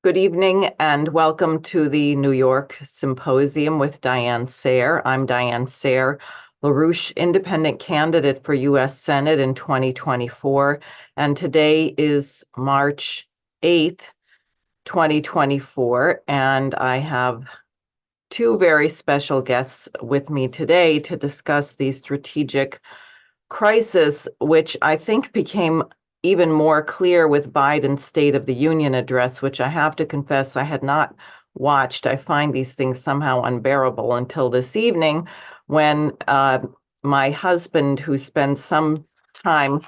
Good evening and welcome to the New York Symposium with Diane Sare. I'm Diane Sare, LaRouche independent candidate for U.S. Senate in 2024, and today is March 8th, 2024, and I have two very special guests with me today to discuss the strategic crisis, which I think became even more clear with Biden's State of the Union address, which I have to confess I had not watched. I find these things somehow unbearable until this evening when my husband, who spends some time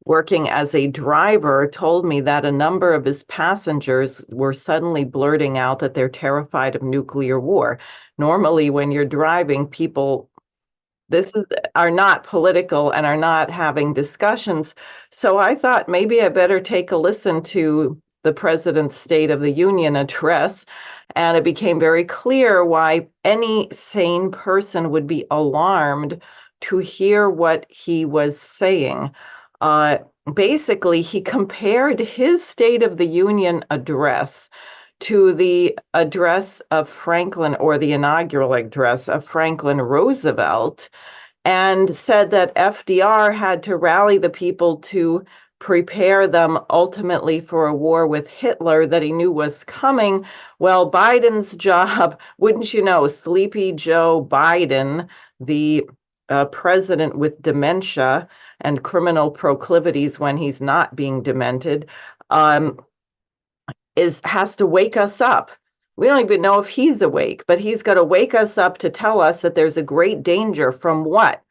working as a driver, told me that a number of his passengers were suddenly blurting out that they're terrified of nuclear war. Normally, when you're driving, people are not political and are not having discussions. So I thought maybe I better take a listen to the president's State of the Union address. And it became very clear why any sane person would be alarmed to hear what he was saying. Basically, he compared his State of the Union address to the address of Franklin, or the inaugural address of Franklin Roosevelt, and said that FDR had to rally the people to prepare them ultimately for a war with Hitler that he knew was coming. Well, Biden's job, wouldn't you know, Sleepy Joe Biden, the president with dementia and criminal proclivities when he's not being demented, has to wake us up. We don't even know if he's awake, but he's got to wake us up to tell us that there's a great danger from what?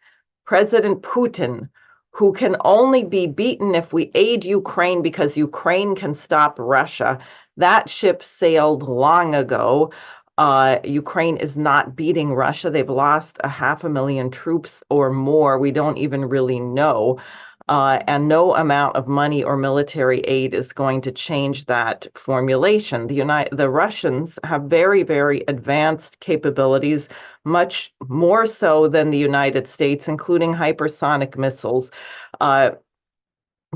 President Putin, who can only be beaten if we aid Ukraine because Ukraine can stop Russia. That ship sailed long ago. Ukraine is not beating Russia. They've lost 500,000 troops or more. We don't even really know. And no amount of money or military aid is going to change that formulation. The Russians have very, very advanced capabilities, much more so than the United States, including hypersonic missiles. But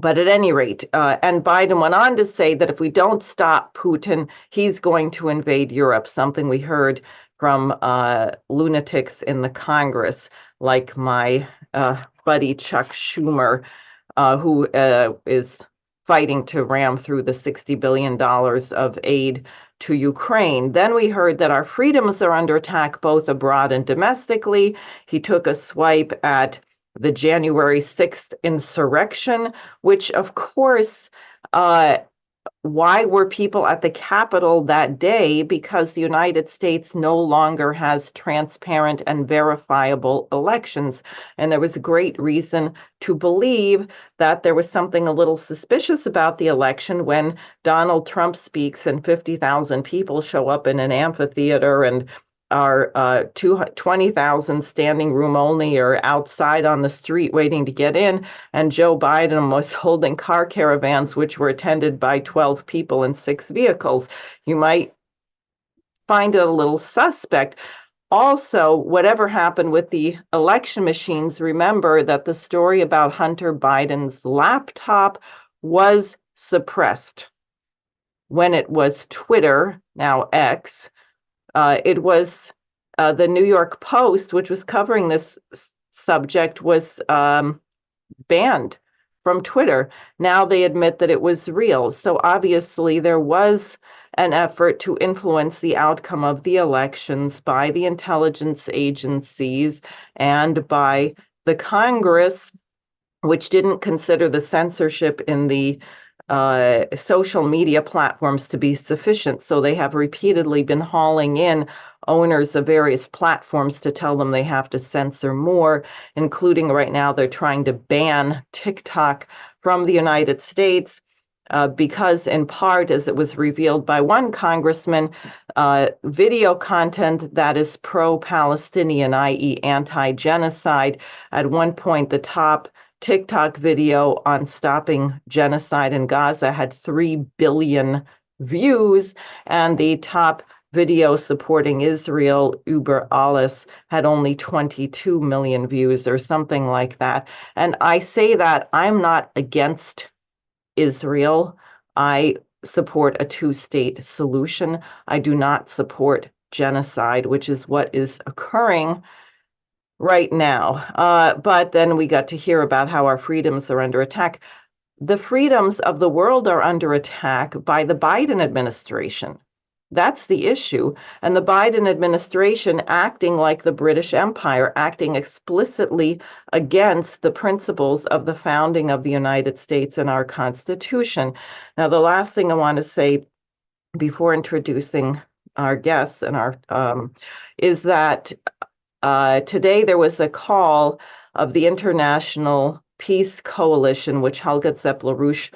at any rate, and Biden went on to say that if we don't stop Putin, he's going to invade Europe, something we heard from lunatics in the Congress, like my buddy Chuck Schumer, who is fighting to ram through the $60 billion of aid to Ukraine. Then we heard that our freedoms are under attack both abroad and domestically. He took a swipe at the January 6th insurrection, which, of course, why were people at the Capitol that day? Because the United States no longer has transparent and verifiable elections. And there was a great reason to believe that there was something a little suspicious about the election when Donald Trump speaks and 50,000 people show up in an amphitheater and are 20,000 standing room only or outside on the street waiting to get in. And Joe Biden was holding car caravans, which were attended by 12 people in 6 vehicles. You might find it a little suspect. Also, whatever happened with the election machines, remember that the story about Hunter Biden's laptop was suppressed. When it was Twitter, now X, it was the New York Post, which was covering this subject, was banned from Twitter. Now they admit that it was real. So obviously there was an effort to influence the outcome of the elections by the intelligence agencies and by the Congress, which didn't consider the censorship in the social media platforms to be sufficient. So they have repeatedly been hauling in owners of various platforms to tell them they have to censor more, including right now they're trying to ban TikTok from the United States because, in part, as it was revealed by one congressman, video content that is pro-Palestinian, i.e. anti-genocide. At one point, the top TikTok video on stopping genocide in Gaza had 3 billion views, and the top video supporting Israel, Uber Alles, had only 22 million views or something like that. And I say that I'm not against Israel. I support a two-state solution. I do not support genocide, which is what is occurring right now. But then we got to hear about how our freedoms are under attack. The freedoms of the world are under attack by the Biden administration. That's the issue. And the Biden administration acting like the British Empire, acting explicitly against the principles of the founding of the United States and our Constitution. Now, the last thing I want to say before introducing our guests and our is that today there was a call of the International Peace Coalition, which Helga Zepp-LaRouche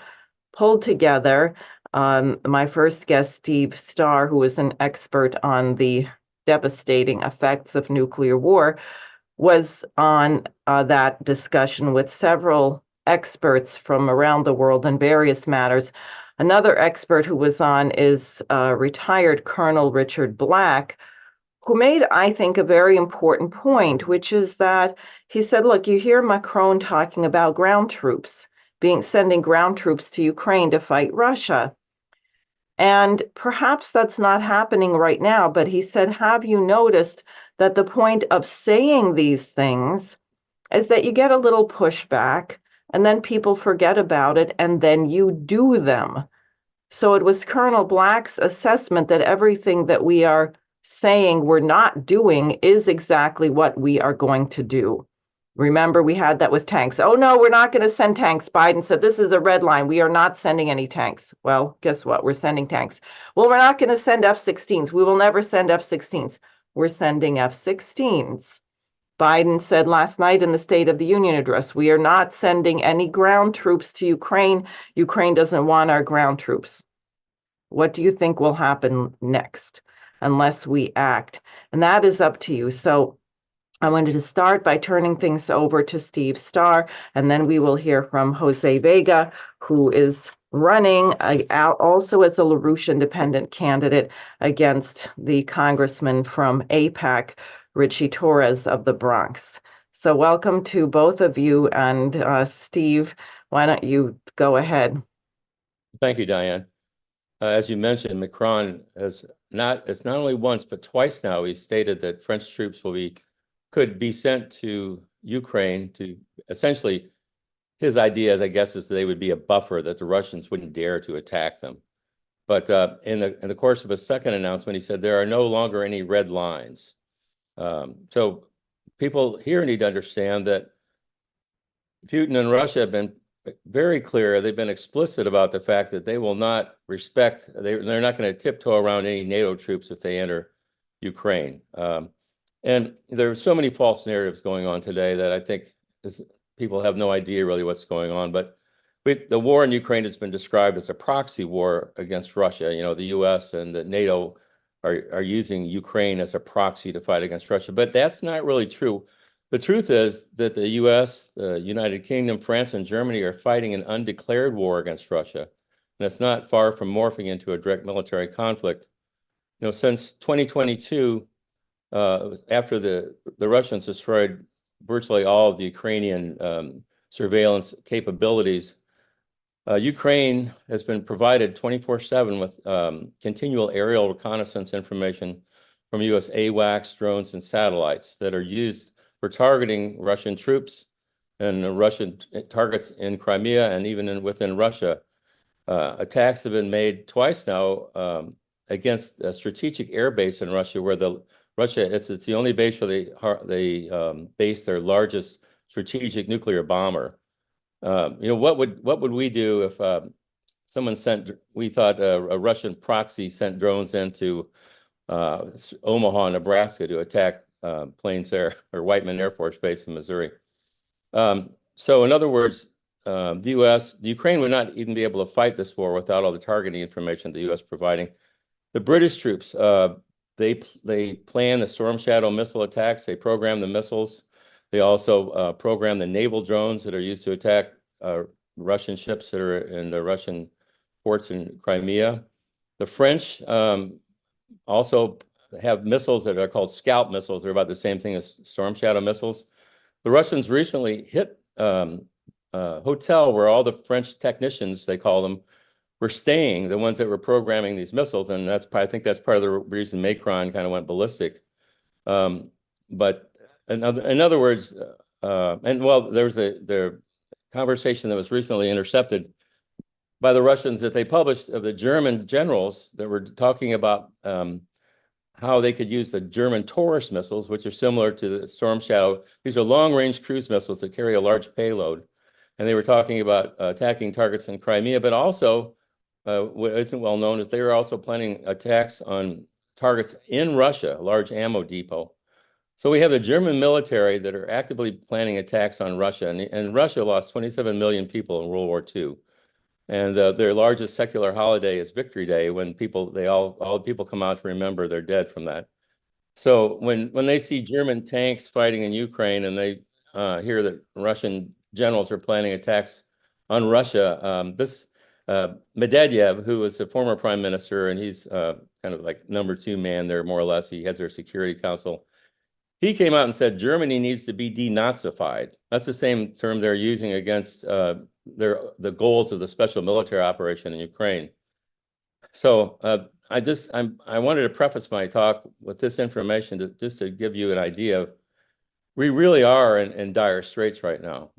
pulled together. My first guest, Steve Starr, who is an expert on the devastating effects of nuclear war, was on that discussion with several experts from around the world on various matters. Another expert who was on is retired Colonel Richard Black, who made, I think, a very important point, which is that he said, look, you hear Macron talking about ground troops, sending ground troops to Ukraine to fight Russia. And perhaps that's not happening right now, but he said, have you noticed that the point of saying these things is that you get a little pushback and then people forget about it and then you do them. So it was Colonel Black's assessment that everything that we are saying we're not doing is exactly what we are going to do. Remember, we had that with tanks. Oh, no, we're not going to send tanks. Biden said, this is a red line. We are not sending any tanks. Well, guess what? We're sending tanks. Well, we're not going to send F-16s. We will never send F-16s. We're sending F-16s. Biden said last night in the State of the Union address, we are not sending any ground troops to Ukraine. Ukraine doesn't want our ground troops. What do you think will happen next unless we act? And that is up to you. So I wanted to start by turning things over to Steve Starr, and then we will hear from Jose Vega, who is running also as a LaRouche independent candidate against the congressman from AIPAC, Richie Torres of the Bronx. So welcome to both of you. And Steve, why don't you go ahead? Thank you, Diane. As you mentioned, Macron it's not only once, but twice now, he's stated that French troops could be sent to Ukraine to essentially, his idea, I guess, is they would be a buffer that the Russians wouldn't dare to attack them. But in the course of a second announcement, he said there are no longer any red lines. So people here need to understand that Putin and Russia have been very clear. They've been explicit about the fact that they will not respect, they're not going to tiptoe around any NATO troops if they enter Ukraine. And there are so many false narratives going on today that I think people have no idea really what's going on. But the war in Ukraine has been described as a proxy war against Russia. You know, the US and the NATO are using Ukraine as a proxy to fight against Russia. But that's not really true. The truth is that the US, the United Kingdom, France, and Germany are fighting an undeclared war against Russia. And it's not far from morphing into a direct military conflict. You know, since 2022, after the Russians destroyed virtually all of the Ukrainian surveillance capabilities, Ukraine has been provided 24/7 with continual aerial reconnaissance information from US AWACS, drones, and satellites that are used for targeting Russian troops and Russian targets in Crimea and even within Russia. Attacks have been made twice now against a strategic air base in Russia, where it's the only base where they base their largest strategic nuclear bomber. You know, what would we do if we thought a Russian proxy sent drones into Omaha, Nebraska to attack Plains Air or Whiteman Air Force Base in Missouri? So in other words, the Ukraine would not even be able to fight this war without all the targeting information the US providing. The British troops, they plan the Storm Shadow missile attacks. They program the missiles. They also program the naval drones that are used to attack Russian ships that are in the Russian ports in Crimea. The French also have missiles that are called Scout missiles. They're about the same thing as Storm Shadow missiles. The Russians recently hit a hotel where all the French technicians, they call them, were staying, the ones that were programming these missiles, and I think that's part of the reason Macron kind of went ballistic. But in other words, and well, there was the conversation that was recently intercepted by the Russians that they published of the German generals that were talking about how they could use the German Taurus missiles, which are similar to the Storm Shadow. These are long-range cruise missiles that carry a large payload. And they were talking about attacking targets in Crimea, but also, what isn't well known is they were also planning attacks on targets in Russia, a large ammo depot. So we have the German military that are actively planning attacks on Russia, and Russia lost 27 million people in World War II. And their largest secular holiday is Victory Day, when all the people come out to remember their dead from that. So when they see German tanks fighting in Ukraine and they hear that Russian generals are planning attacks on Russia, this Medvedev, who was a former prime minister, and he's kind of like #2 man there, more or less. He heads their Security Council. He came out and said Germany needs to be denazified. That's the same term they're using against the goals of the special military operation in Ukraine. So I wanted to preface my talk with this information just to give you an idea of we really are in dire straits right now.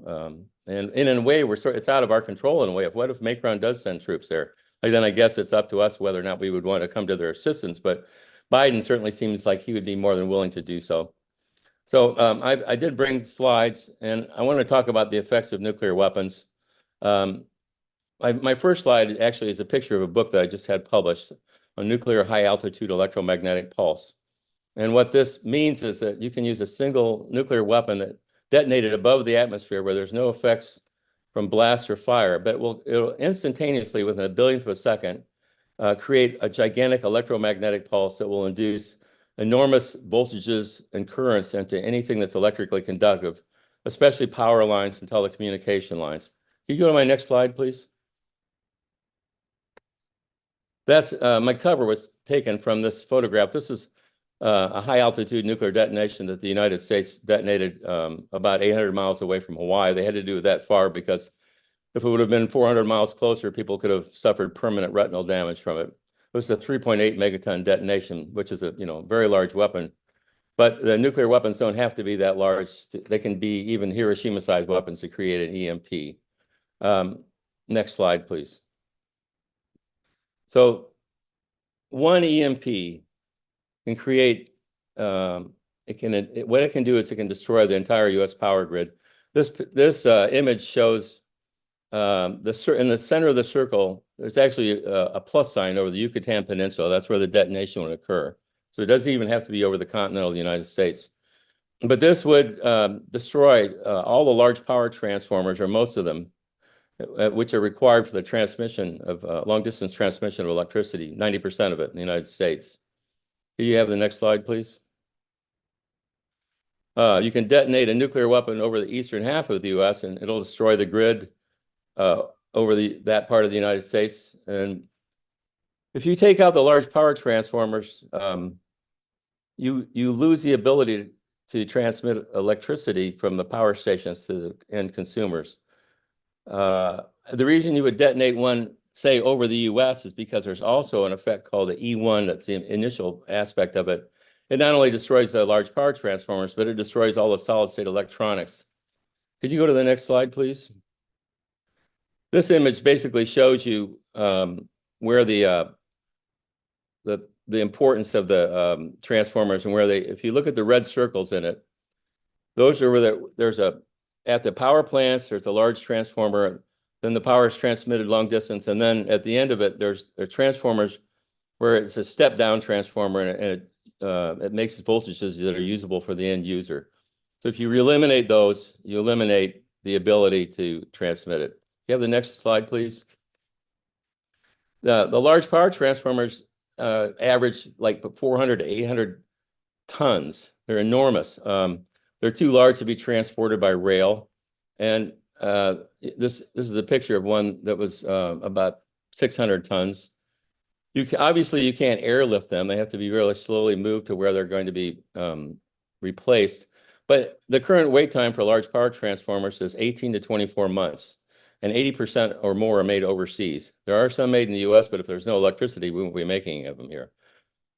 And in a way, it's out of our control in a way. What if Macron does send troops there? Then I guess it's up to us whether or not we would want to come to their assistance. But Biden certainly seems like he would be more than willing to do so. So I did bring slides, and I want to talk about the effects of nuclear weapons. My first slide actually is a picture of a book that I just had published on nuclear high-altitude electromagnetic pulse. And what this means is that you can use a single nuclear weapon that detonated above the atmosphere where there's no effects from blast or fire, but it'll instantaneously, within a billionth of a second, create a gigantic electromagnetic pulse that will induce enormous voltages and currents into anything that's electrically conductive, especially power lines and telecommunication lines. Can you go to my next slide, please? That's my cover was taken from this photograph. This was a high-altitude nuclear detonation that the United States detonated about 800 miles away from Hawaii. They had to do it that far because if it would have been 400 miles closer, people could have suffered permanent retinal damage from it. It was a 3.8 megaton detonation, which is a very large weapon. But the nuclear weapons don't have to be that large. They can be even Hiroshima-sized weapons to create an EMP. Next slide, please. So one EMP can create, what it can do is it can destroy the entire U.S. power grid. This image shows in the center of the circle, there's actually a plus sign over the Yucatan Peninsula. That's where the detonation would occur. So it doesn't even have to be over the continental United States. But this would destroy all the large power transformers, or most of them, which are required for the transmission of long-distance transmission of electricity, 90% of it in the United States. Can you have the next slide, please? You can detonate a nuclear weapon over the eastern half of the U.S., and it'll destroy the grid over that part of the United States. And if you take out the large power transformers, you lose the ability to transmit electricity from the power stations to the end consumers. The reason you would detonate one, say, over the U.S. is because there's also an effect called the E1. That's the initial aspect of it. It not only destroys the large power transformers, but it destroys all the solid-state electronics. Could you go to the next slide, please? This image basically shows you where the importance of the transformers and where if you look at the red circles in it, those are where at the power plants, there's a large transformer, then the power is transmitted long distance, and then at the end of it, there are transformers where it's a step-down transformer, and it makes voltages that are usable for the end user. So if you eliminate those, you eliminate the ability to transmit it. You have the next slide, please. The large power transformers average like 400 to 800 tons. They're enormous. They're too large to be transported by rail. And this is a picture of one that was about 600 tons. Obviously, you can't airlift them. They have to be really slowly moved to where they're going to be replaced. But the current wait time for large power transformers is 18 to 24 months. and 80% or more are made overseas. There are some made in the US, but if there's no electricity, we won't be making any of them here.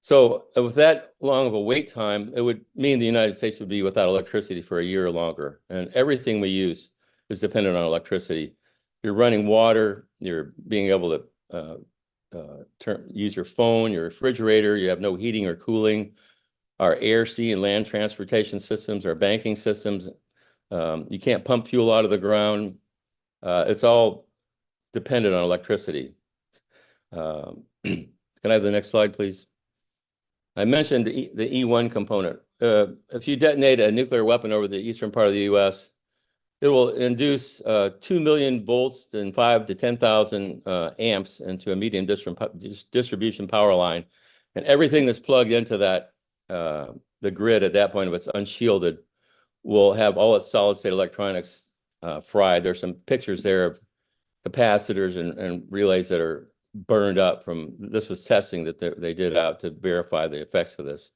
So with that long of a wait time, it would mean the United States would be without electricity for a year or longer. And everything we use is dependent on electricity. You're running water, you're being able to use your phone, your refrigerator, you have no heating or cooling. Our air, sea, and land transportation systems, our banking systems, you can't pump fuel out of the ground. It's all dependent on electricity. Can I have the next slide, please? I mentioned the E1 component. If you detonate a nuclear weapon over the eastern part of the US, it will induce 2 million volts and 5 to 10,000 amps into a medium distribution power line. And everything that's plugged into that, the grid at that point, if it's unshielded, will have all its solid state electronics fried. There's some pictures there of capacitors and relays that are burned up from, this was testing that they did out to verify the effects of this.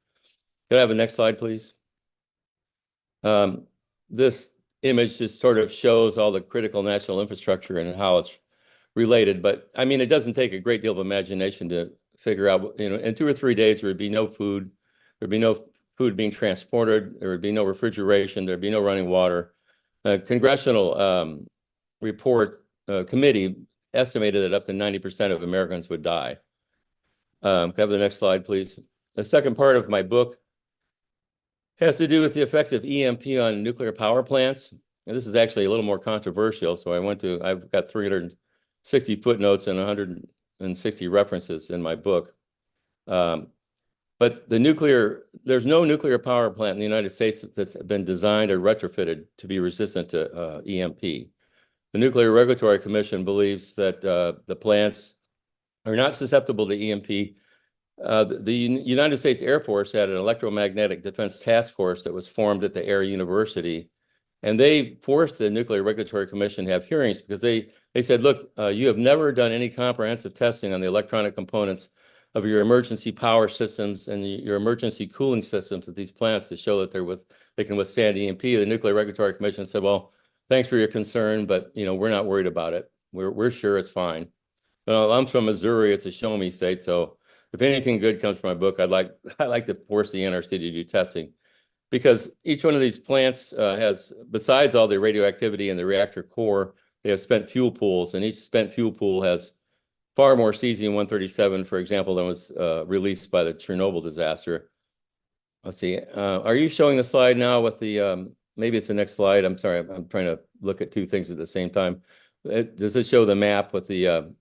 Could I have a next slide, please? This image just sort of shows all the critical national infrastructure and how it's related. But I mean, it doesn't take a great deal of imagination to figure out, you know, in 2 or 3 days, there would be no food. There'd be no food being transported. There would be no refrigeration. There'd be no running water. Congressional report committee estimated that up to 90% of Americans would die. Can I have the next slide, please? The second part of my book has to do with the effects of EMP on nuclear power plants. And this is actually a little more controversial. So I've got 360 footnotes and 160 references in my book. But there's no nuclear power plant in the United States that's been designed or retrofitted to be resistant to EMP. The Nuclear Regulatory Commission believes that the plants are not susceptible to EMP. The United States Air Force had an electromagnetic defense task force that was formed at the Air University, and they forced the Nuclear Regulatory Commission to have hearings because they said, look, you have never done any comprehensive testing on the electronic components of your emergency power systems and your emergency cooling systems at these plants to show that they can withstand EMP. The Nuclear Regulatory Commission said, well, thanks for your concern, but you know, we're not worried about it. We're sure it's fine. Well, I'm from Missouri. It's a show me state. So if anything good comes from my book, I'd like to force the NRC to do testing, because each one of these plants has, besides all the radioactivity in the reactor core, they have spent fuel pools, and each spent fuel pool has far more cesium-137, for example, than was released by the Chernobyl disaster. Let's see. Are you showing the slide now with the, maybe it's the next slide. I'm sorry. I'm trying to look at two things at the same time. Does it show the map with the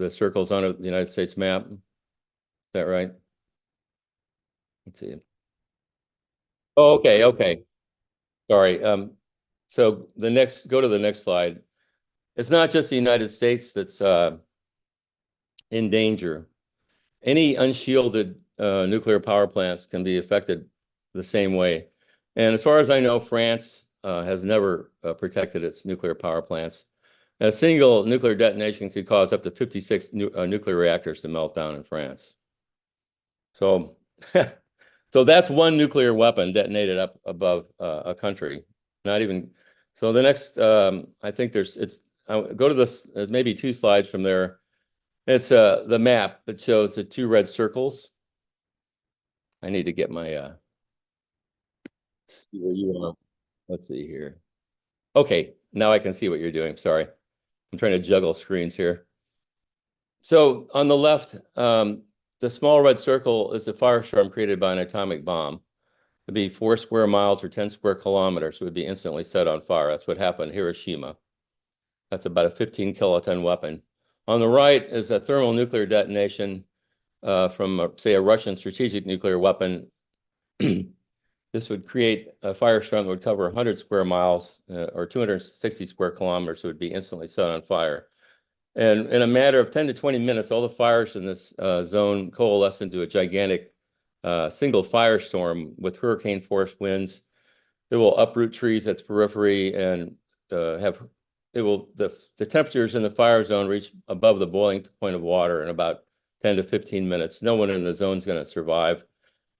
circles on it, the United States map? Is that right? Let's see. Oh, okay. Sorry. So go to the next slide. It's not just the United States that's in danger. Any unshielded nuclear power plants can be affected the same way. And as far as I know, France has never protected its nuclear power plants. A single nuclear detonation could cause up to 56 nuclear reactors to melt down in France. So, so that's one nuclear weapon detonated up above a country. Not even. So the next, I think go to this, maybe 2 slides from there. It's the map that shows the 2 red circles. I need to get my, see where you are. Let's see here. Okay, now I can see what you're doing. Sorry. I'm trying to juggle screens here. So on the left, the small red circle is a firestorm created by an atomic bomb. It'd be 4 square miles or 10 square kilometers. So it would be instantly set on fire. That's what happened in Hiroshima. That's about a 15 kiloton weapon. On the right is a thermonuclear detonation from, say, a Russian strategic nuclear weapon. This would create a firestorm that would cover 100 square miles or 260 square kilometers. So it would be instantly set on fire. And in a matter of 10 to 20 minutes, all the fires in this zone coalesce into a gigantic single firestorm with hurricane force winds. It will uproot trees at the periphery and the temperatures in the fire zone reach above the boiling point of water in about 10 to 15 minutes. No one in the zone is going to survive.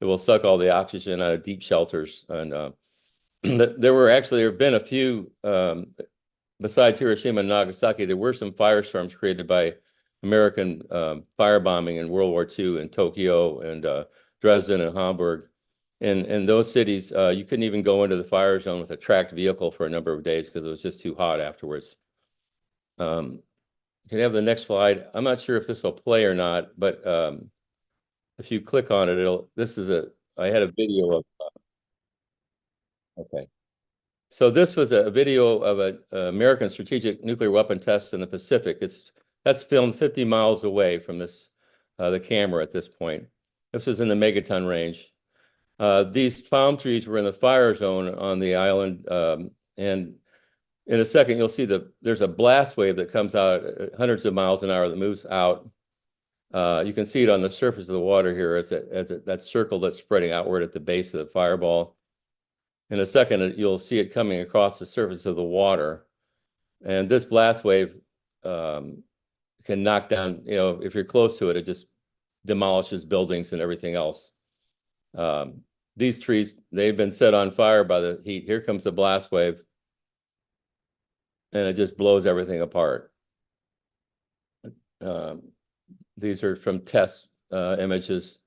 It will suck all the oxygen out of deep shelters. And there have been a few besides Hiroshima and Nagasaki, there were some firestorms created by American firebombing in World War II in Tokyo and Dresden and Hamburg. In those cities, you couldn't even go into the fire zone with a tracked vehicle for a number of days because it was just too hot afterwards. You can have the next slide. I'm not sure if this will play or not, but if you click on it, I had a video of, okay. So this was a video of an American strategic nuclear weapon test in the Pacific. That's filmed 50 miles away from the camera at this point. This was in the megaton range. These palm trees were in the fire zone on the island, and in a second you'll see there's a blast wave that comes out at hundreds of miles an hour that moves out. You can see it on the surface of the water here as that circle that's spreading outward at the base of the fireball. In a second, you'll see it coming across the surface of the water. And this blast wave can knock down, if you're close to it, it just demolishes buildings and everything else. These trees, they've been set on fire by the heat. Here comes the blast wave, and it just blows everything apart. These are from test images.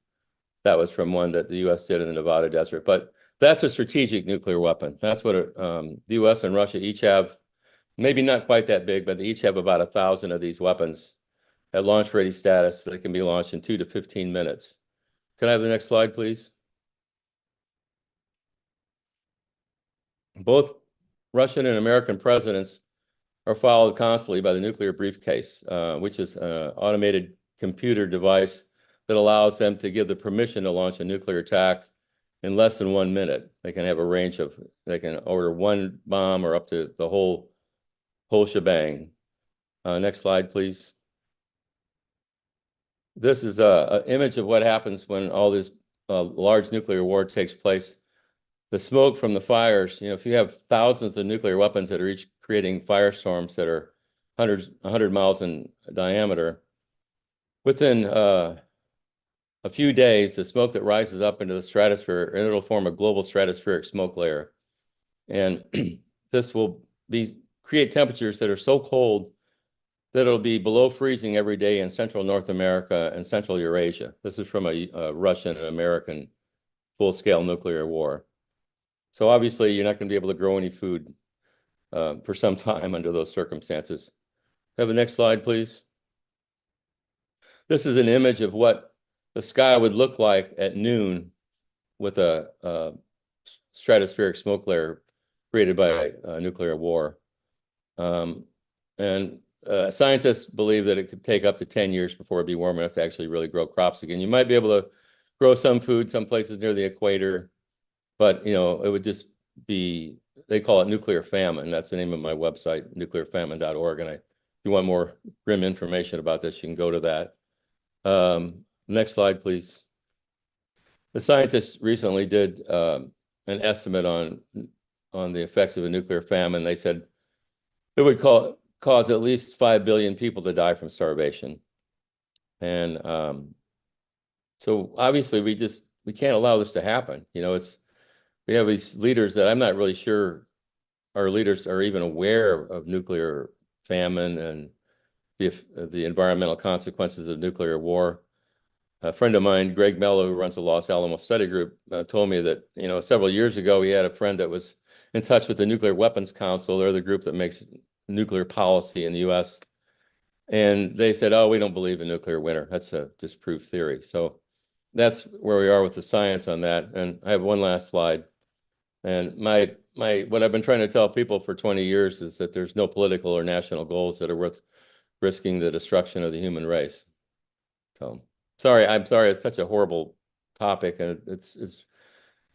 That was from one that the U.S. did in the Nevada desert. But that's a strategic nuclear weapon. That's what the U.S. and Russia each have, maybe not quite that big, but they each have about 1,000 of these weapons at launch-ready status that can be launched in 2 to 15 minutes. Can I have the next slide, please? Both Russian and American presidents are followed constantly by the nuclear briefcase, which is an automated computer device that allows them to give the permission to launch a nuclear attack in less than 1 minute. They can have a range of, they can order one bomb or up to the whole shebang. Next slide, please. This is an image of what happens when all this large nuclear war takes place. The smoke from the fires, if you have thousands of nuclear weapons that are each creating firestorms that are 100 miles in diameter, within a few days, the smoke that rises up into the stratosphere, and it'll form a global stratospheric smoke layer. And this will create temperatures that are so cold that it'll be below freezing every day in Central North America and Central Eurasia. This is from a Russian and American full-scale nuclear war. So obviously, you're not going to be able to grow any food for some time under those circumstances. Have the next slide, please. This is an image of what the sky would look like at noon with a stratospheric smoke layer created by a nuclear war. And scientists believe that it could take up to 10 years before it'd be warm enough to actually really grow crops again. You might be able to grow some food some places near the equator, but it would just be, they call it nuclear famine. That's the name of my website, nuclearfamine.org. And if you want more grim information about this, you can go to that. Next slide, please. The scientists recently did an estimate on the effects of a nuclear famine. They said it would cause at least 5 billion people to die from starvation. And so obviously we can't allow this to happen. We have these leaders that I'm not really sure our leaders are even aware of nuclear famine and the environmental consequences of nuclear war. A friend of mine, Greg Mello, who runs the Los Alamos Study Group, told me that, several years ago, he had a friend that was in touch with the Nuclear Weapons Council. They're the group that makes nuclear policy in the U.S. And they said, oh, we don't believe in nuclear winter. That's a disproved theory. So that's where we are with the science on that. And I have one last slide. And what I've been trying to tell people for 20 years is that there's no political or national goals that are worth risking the destruction of the human race. So I'm sorry, it's such a horrible topic, and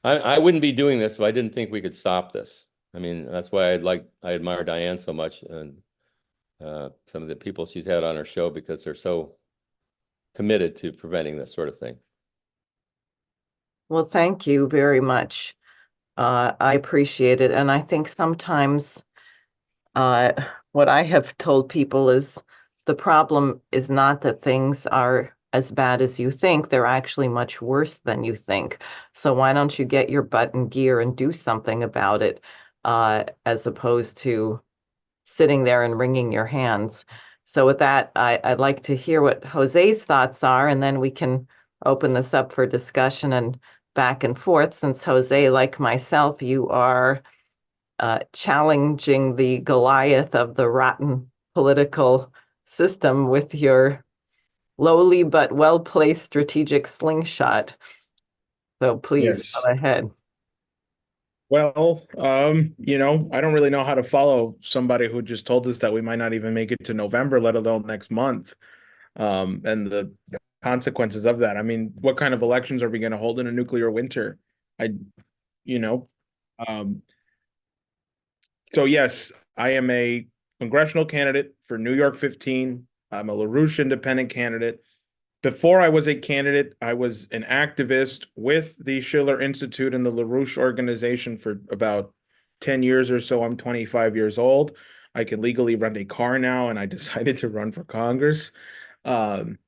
I wouldn't be doing this if I didn't think we could stop this. I mean, that's why I admire Diane so much, and some of the people she's had on her show, because they're so committed to preventing this sort of thing. Well, thank you very much. I appreciate it. And I think sometimes what I have told people is the problem is not that things are as bad as you think. They're actually much worse than you think. So why don't you get your butt in gear and do something about it, as opposed to sitting there and wringing your hands. So with that, I'd like to hear what Jose's thoughts are, and then we can open this up for discussion and back and forth, since Jose, like myself, you are challenging the Goliath of the rotten political system with your lowly but well-placed strategic slingshot. So please Yes. go ahead. Well, I don't really know how to follow somebody who just told us that we might not even make it to November, let alone next month. And the consequences of that. I mean, what kind of elections are we going to hold in a nuclear winter? I, you know, um, so yes, I am a congressional candidate for New York 15. I'm a LaRouche independent candidate. Before I was a candidate, I was an activist with the Schiller Institute and the LaRouche organization for about 10 years or so. I'm 25 years old. I can legally rent a car now, and I decided to run for Congress. Um,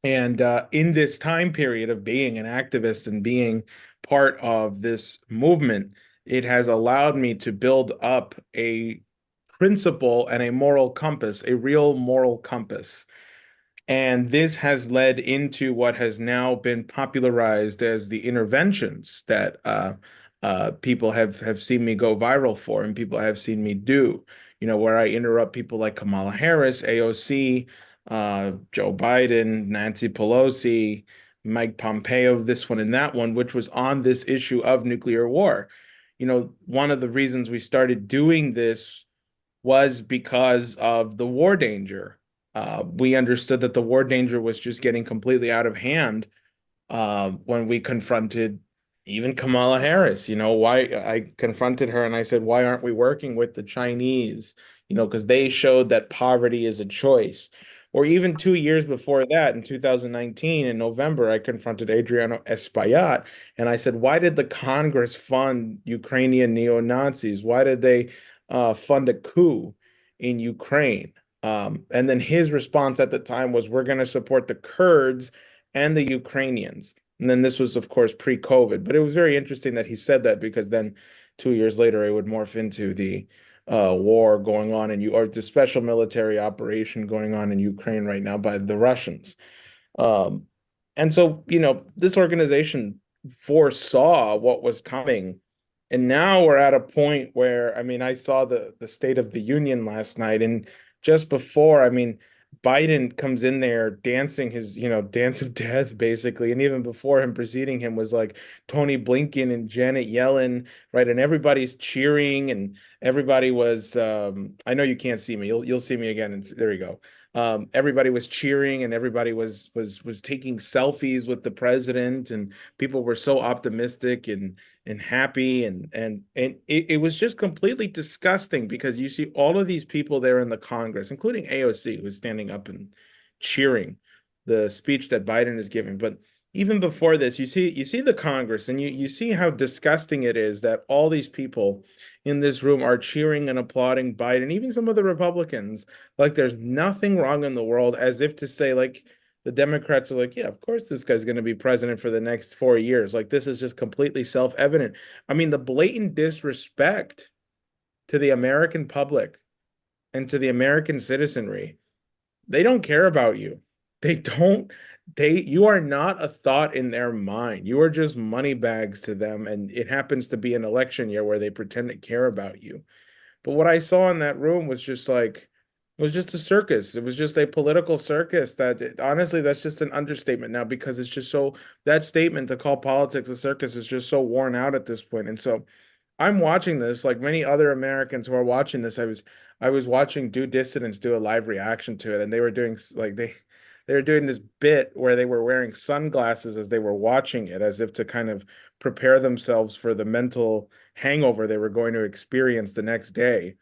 and in this time period of being an activist and being part of this movement, it has allowed me to build up a principle and a moral compass, a real moral compass. And this has led into what has now been popularized as the interventions that people have seen me go viral for, and people have seen me do. Where I interrupt people like Kamala Harris, AOC, Joe Biden, Nancy Pelosi, Mike Pompeo, this one and that one, which was on this issue of nuclear war. One of the reasons we started doing this was because of the war danger. We understood that the war danger was just getting completely out of hand when we confronted even Kamala Harris. Why I confronted her and I said, why aren't we working with the Chinese? Because they showed that poverty is a choice. Or even 2 years before that, in 2019, in November, I confronted Adriano Espaillat and I said, why did the Congress fund Ukrainian neo-Nazis? Why did they fund a coup in Ukraine? And then his response at the time was, we're going to support the Kurds and the Ukrainians. And then this was, of course, pre-COVID. But it was very interesting that he said that, because then 2 years later, it would morph into the war going on or the special military operation going on in Ukraine right now by the Russians. Um, and so, this organization foresaw what was coming. And now we're at a point where, I mean, I saw the State of the Union last night, and just before, I mean, Biden comes in there dancing his, dance of death, basically. And even before him, preceding him was like Tony Blinken and Janet Yellen, right? And everybody's cheering, and everybody was, I know you can't see me. You'll see me again. And there you go. Everybody was cheering, and everybody was taking selfies with the president, and people were so optimistic and happy, and it was just completely disgusting, because you see all of these people there in the Congress, including AOC, who's standing up and cheering the speech that Biden is giving. But even before this, you see the Congress, and you see how disgusting it is that all these people in this room are cheering and applauding Biden, even some of the Republicans, like there's nothing wrong in the world, as if to say, like, the Democrats are like, yeah, of course this guy's going to be president for the next 4 years. Like, this is just completely self-evident. I mean, the blatant disrespect to the American public and to the American citizenry. They don't care about you. They don't, you are not a thought in their mind. You are just money bags to them. And it happens to be an election year where they pretend to care about you. But what I saw in that room was just like, it was just a circus. It was just a political circus honestly, that's just an understatement now, because it's just so, that statement to call politics a circus is just so worn out at this point. And so I'm watching this, like many other Americans who are watching this. I was watching Due Dissidents do a live reaction to it, and they were doing like they were doing this bit where they were wearing sunglasses as they were watching it, as if to kind of prepare themselves for the mental hangover they were going to experience the next day,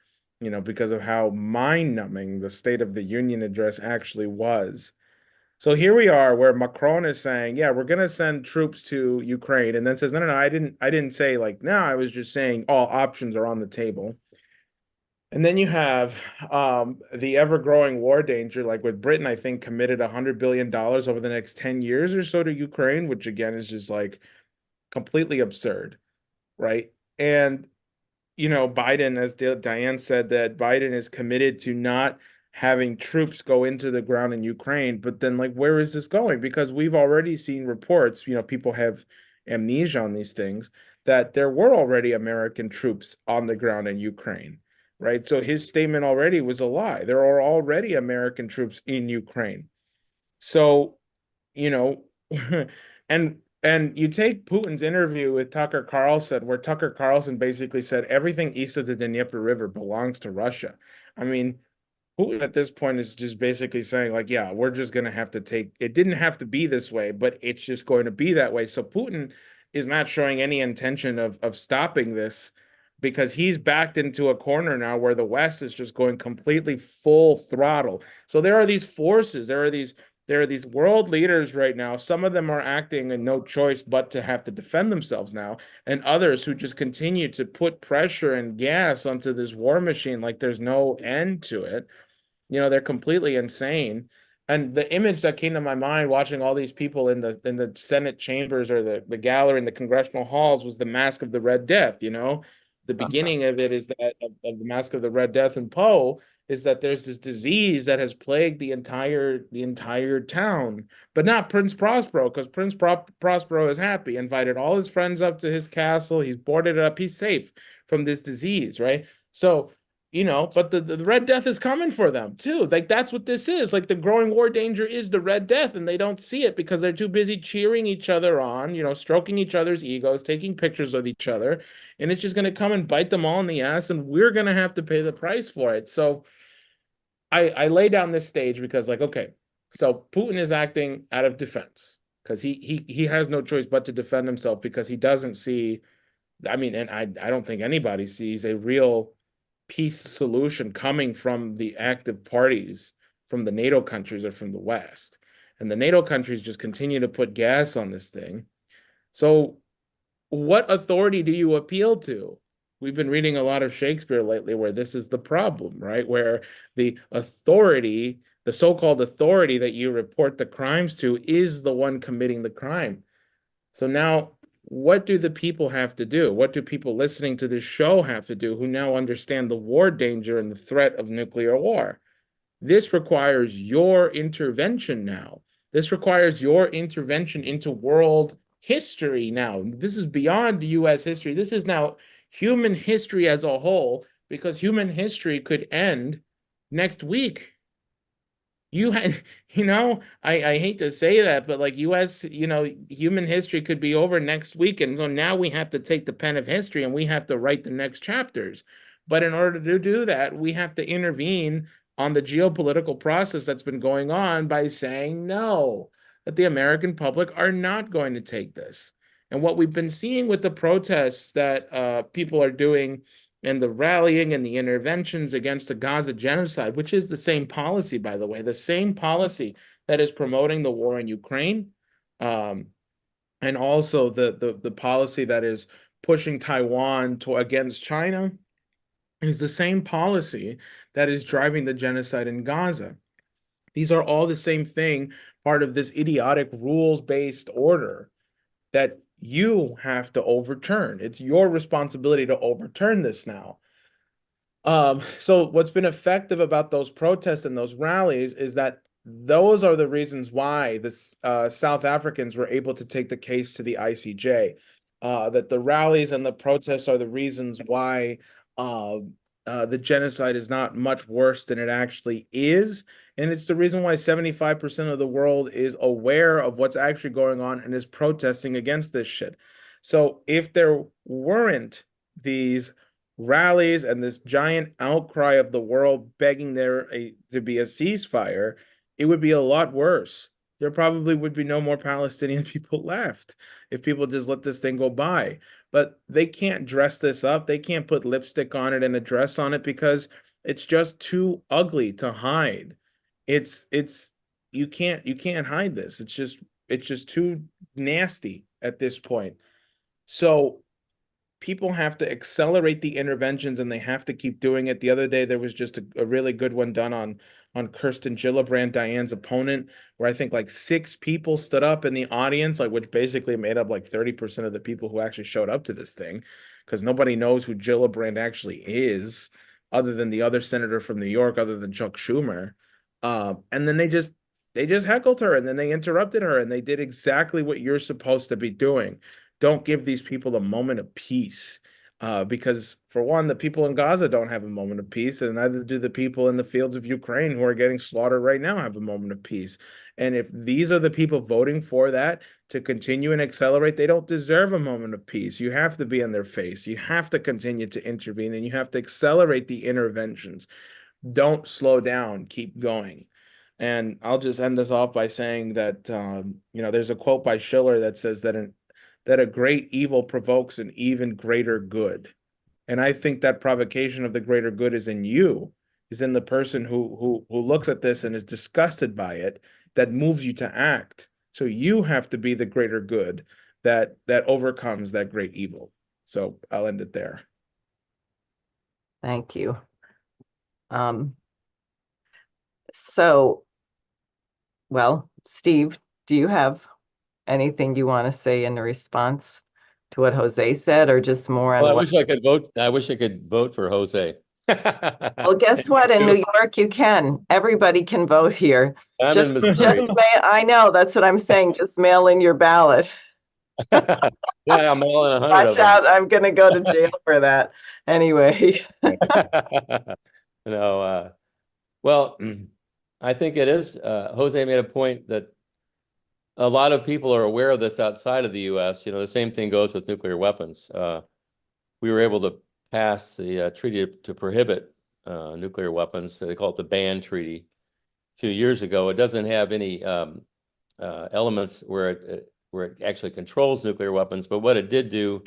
because of how mind-numbing the State of the Union address actually was. So here we are, where Macron is saying, "Yeah, we're going to send troops to Ukraine," and then says, "No, no, no, I didn't say like no. I was just saying all options are on the table." And then you have the ever-growing war danger, like with Britain, I think committed $100 billion over the next 10 years or so to Ukraine, which again is just like completely absurd, right? And Biden, as Diane said, that Biden is committed to not having troops go into the ground in Ukraine. But then, like, where is this going? Because we've already seen reports, people have amnesia on these things, that there were already American troops on the ground in Ukraine, right? So his statement already was a lie. There are already American troops in Ukraine. So, you know, and you take Putin's interview with Tucker Carlson, where Tucker Carlson basically said everything east of the Dnieper River belongs to Russia. I mean, Putin at this point is just basically saying, like, yeah, we're just going to have to take it. Didn't have to be this way, but it's just going to be that way. So Putin is not showing any intention of stopping this, because he's backed into a corner now where the West is just going completely full throttle. So there are these forces, there are these world leaders right now. Some of them are acting in no choice but to have to defend themselves now, and others who just continue to put pressure and gas onto this war machine like there's no end to it. They're completely insane. And the image that came to my mind watching all these people in the Senate chambers, or the gallery in the congressional halls, was the Mask of the Red Death. The beginning of it is that of the Mask of the Red Death in Poe is that there's this disease that has plagued the entire town, but not Prince Prospero, because Prospero is happy, invited all his friends up to his castle, he's boarded it up, he's safe from this disease, right? So but the Red Death is coming for them too. Like, that's what this is. Like, the growing war danger is the Red Death, and they don't see it because they're too busy cheering each other on, stroking each other's egos, taking pictures with each other. And it's just going to come and bite them all in the ass, and we're going to have to pay the price for it. So I lay down this stage because, like, okay, so Putin is acting out of defense because he has no choice but to defend himself, because he doesn't see, I mean, and I don't think anybody sees a real peace solution coming from the active parties, from the NATO countries or from the West. And the NATO countries just continue to put gas on this thing. So what authority do you appeal to? We've been reading a lot of Shakespeare lately where this is the problem, right? Where the authority, the so-called authority that you report the crimes to, is the one committing the crime. So now, what do the people have to do? What do people listening to this show have to do who now understand the war danger and the threat of nuclear war? This requires your intervention now. This requires your intervention into world history now. This is beyond US history. This is now human history as a whole, because human history could end next week. I hate to say that, but like US, human history could be over next week. And so now we have to take the pen of history and we have to write the next chapters. But in order to do that, we have to intervene on the geopolitical process that's been going on by saying no, that the American public are not going to take this. And what we've been seeing with the protests that people are doing, and the rallying and the interventions against the Gaza genocide, which is the same policy, by the way, the same policy that is promoting the war in Ukraine, and also the policy that is pushing Taiwan against China, is the same policy that is driving the genocide in Gaza. These are all the same thing, part of this idiotic rules-based order that you have to overturn. It's your responsibility to overturn this now. So what's been effective about those protests and those rallies is that those are the reasons why the South Africans were able to take the case to the ICJ. That the rallies and the protests are the reasons why the genocide is not much worse than it actually is. And it's the reason why 75% of the world is aware of what's actually going on and is protesting against this shit. So if there weren't these rallies and this giant outcry of the world begging there to be a ceasefire, it would be a lot worse. There probably would be no more Palestinian people left if people just let this thing go by. But they can't dress this up. They can't put lipstick on it and a dress on it because it's just too ugly to hide. It's you can't hide this. It's just too nasty at this point. So people have to accelerate the interventions and they have to keep doing it. The other day, there was just a really good one done on on Kirsten Gillibrand, Diane's opponent, where I think like 6 people stood up in the audience, like which basically made up like 30% of the people who actually showed up to this thing, because nobody knows who Gillibrand actually is, other than the other senator from New York, other than Chuck Schumer. And then they just heckled her, and then they interrupted her, and they did exactly what you're supposed to be doing. Don't give these people a moment of peace. Because for one, the people in Gaza don't have a moment of peace, and neither do the people in the fields of Ukraine who are getting slaughtered right now have a moment of peace. And if these are the people voting for that to continue and accelerate, they don't deserve a moment of peace. You have to be in their face. You have to continue to intervene, and you have to accelerate the interventions. Don't slow down. Keep going. And I'll just end this off by saying that there's a quote by Schiller that says that a great evil provokes an even greater good. And I think that provocation of the greater good is in you, is in the person who looks at this and is disgusted by it, that moves you to act. So you have to be the greater good that overcomes that great evil. So I'll end it there. Thank you. So, well, Steve, do you have anything you want to say in response to what Jose said, or just more on Well, I what? wish I could vote. I wish I could vote for Jose. Well, guess what? In New York, you can. Everybody can vote here. I'm in Just Missouri. I know, that's what I'm saying. Just mail in your ballot. Yeah, I'm mailing 100 Watch of them. out, I'm gonna go to jail for that. Anyway. No, well, I think it is. Jose made a point that a lot of people are aware of this outside of the U.S. The same thing goes with nuclear weapons. We were able to pass the treaty to prohibit nuclear weapons. They call it the ban treaty. A few years ago, it doesn't have any elements where it actually controls nuclear weapons, but what it did do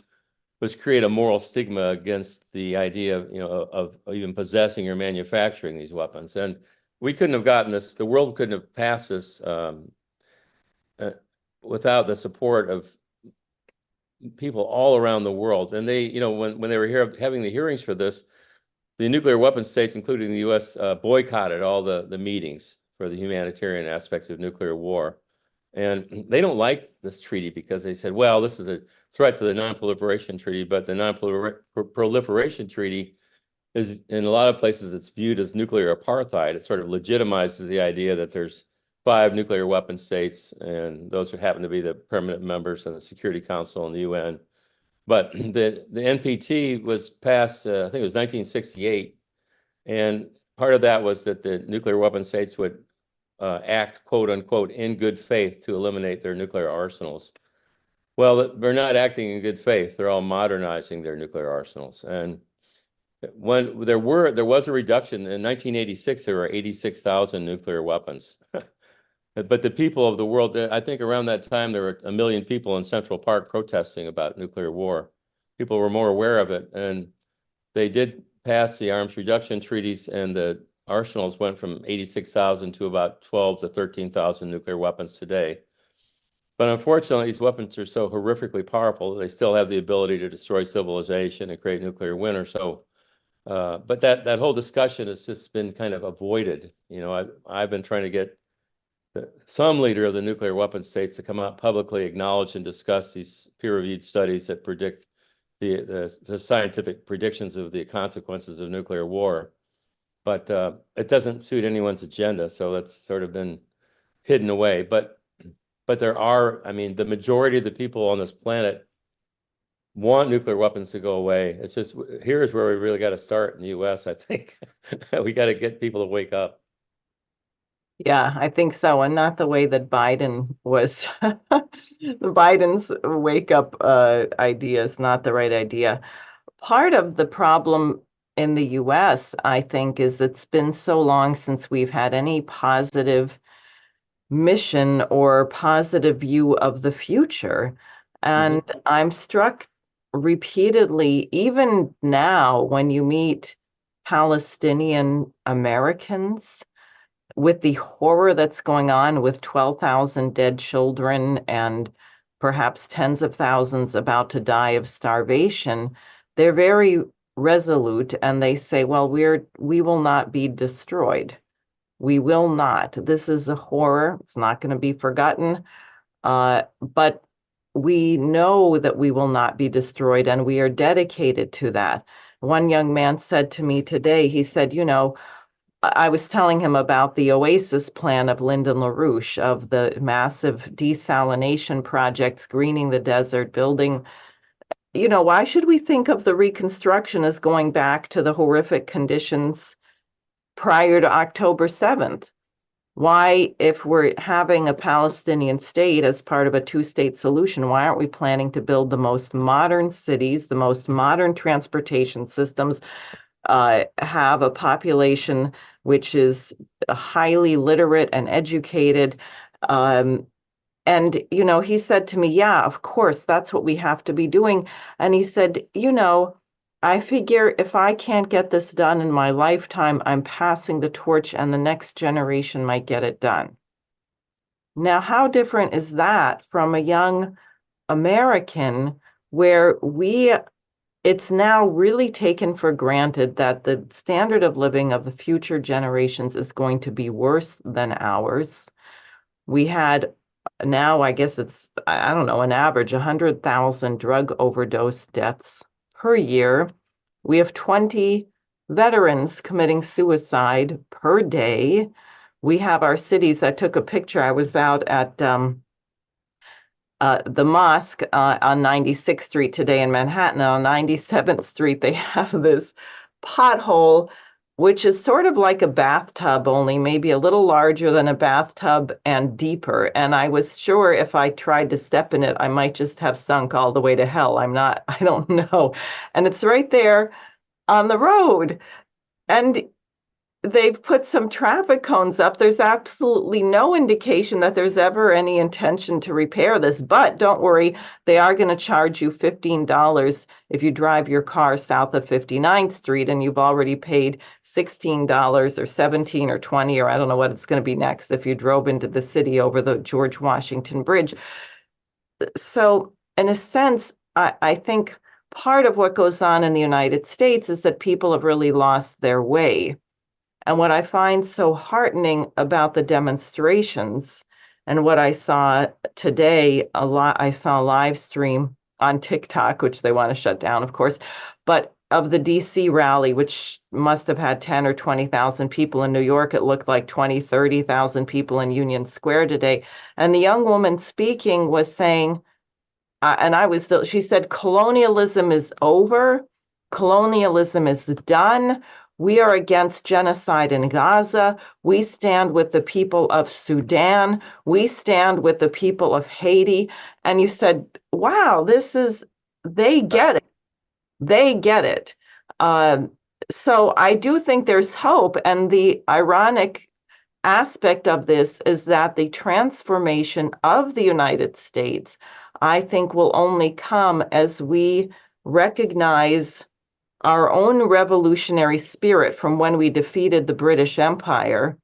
was create a moral stigma against the idea of even possessing or manufacturing these weapons. And we couldn't have gotten this, the world couldn't have passed this without the support of people all around the world. And they, when they were here having the hearings for this, the nuclear weapon states, including the U.S., boycotted all the meetings for the humanitarian aspects of nuclear war. And they don't like this treaty because they said, well, this is a threat to the non-proliferation treaty, but the non-proliferation treaty is, in a lot of places, it's viewed as nuclear apartheid. It sort of legitimizes the idea that there's 5 nuclear weapon states, and those who happen to be the permanent members of the Security Council and the UN. But the NPT was passed, I think it was 1968, and part of that was that the nuclear weapon states would act, quote unquote, in good faith to eliminate their nuclear arsenals. Well, they're not acting in good faith. They're all modernizing their nuclear arsenals. And when there was a reduction in 1986, there were 86,000 nuclear weapons. But the people of the world, I think around that time, there were 1 million people in Central Park protesting about nuclear war. People were more aware of it, and they did pass the arms reduction treaties, and the arsenals went from 86,000 to about 12 to 13,000 nuclear weapons today. But unfortunately, these weapons are so horrifically powerful that they still have the ability to destroy civilization and create nuclear winter. So, but that whole discussion has just been kind of avoided. I've been trying to get some leader of the nuclear weapon states to come out publicly, acknowledge and discuss these peer-reviewed studies that predict the scientific predictions of the consequences of nuclear war. But it doesn't suit anyone's agenda, so that's sort of been hidden away. But there are, the majority of the people on this planet want nuclear weapons to go away. It's just, here's where we really got to start in the US, I think. We got to get people to wake up. Yeah, I think so. And not the way that Biden was. Biden's wake up idea is not the right idea. Part of the problem in the US, I think, is it's been so long since we've had any positive mission or positive view of the future. And I'm struck repeatedly, even now, when you meet Palestinian Americans, with the horror that's going on with 12,000 dead children and perhaps tens of thousands about to die of starvation, they're very resolute, and they say, well, we will not be destroyed. We will not. This is a horror. It's not going to be forgotten. But we know that we will not be destroyed, and we are dedicated to that. One young man said to me today, he said, I was telling him about the Oasis plan of Lyndon LaRouche, of the massive desalination projects, greening the desert, building. Why should we think of the reconstruction as going back to the horrific conditions prior to October 7th? Why, if we're having a Palestinian state as part of a two-state solution, why aren't we planning to build the most modern cities, the most modern transportation systems, have a population which is highly literate and educated? And, he said to me, yeah, of course, that's what we have to be doing. And he said, I figure if I can't get this done in my lifetime, I'm passing the torch and the next generation might get it done. Now, how different is that from a young American where it's now really taken for granted that the standard of living of the future generations is going to be worse than ours. We had now, I guess it's, I don't know, an average 100,000 drug overdose deaths per year. We have 20 veterans committing suicide per day. We have our cities. I took a picture. I was out at the mosque on 96th Street today in Manhattan. On 97th Street, they have this pothole, which is sort of like a bathtub, only maybe a little larger than a bathtub and deeper. And I was sure if I tried to step in it, I might just have sunk all the way to hell. I don't know. And it's right there on the road. And they've put some traffic cones up. There's absolutely no indication that there's ever any intention to repair this. But don't worry, they are going to charge you $15 if you drive your car south of 59th Street, and you've already paid $16 or $17 or $20, or I don't know what it's going to be next if you drove into the city over the George Washington Bridge. So in a sense, I think part of what goes on in the United States is that people have really lost their way. And what I find so heartening about the demonstrations and what I saw today, I saw a live stream on TikTok, which they want to shut down, of course, but of the DC rally, which must have had 10 or 20,000 people in New York. It looked like 20, 30,000 people in Union Square today. And the young woman speaking was saying, she said, colonialism is over. Colonialism is done. We are against genocide in Gaza. We stand with the people of Sudan. We stand with the people of Haiti. And you said, wow, they get it. They get it. So I do think there's hope. And the ironic aspect of this is that the transformation of the United States, I think, will only come as we recognize our own revolutionary spirit from when we defeated the British Empire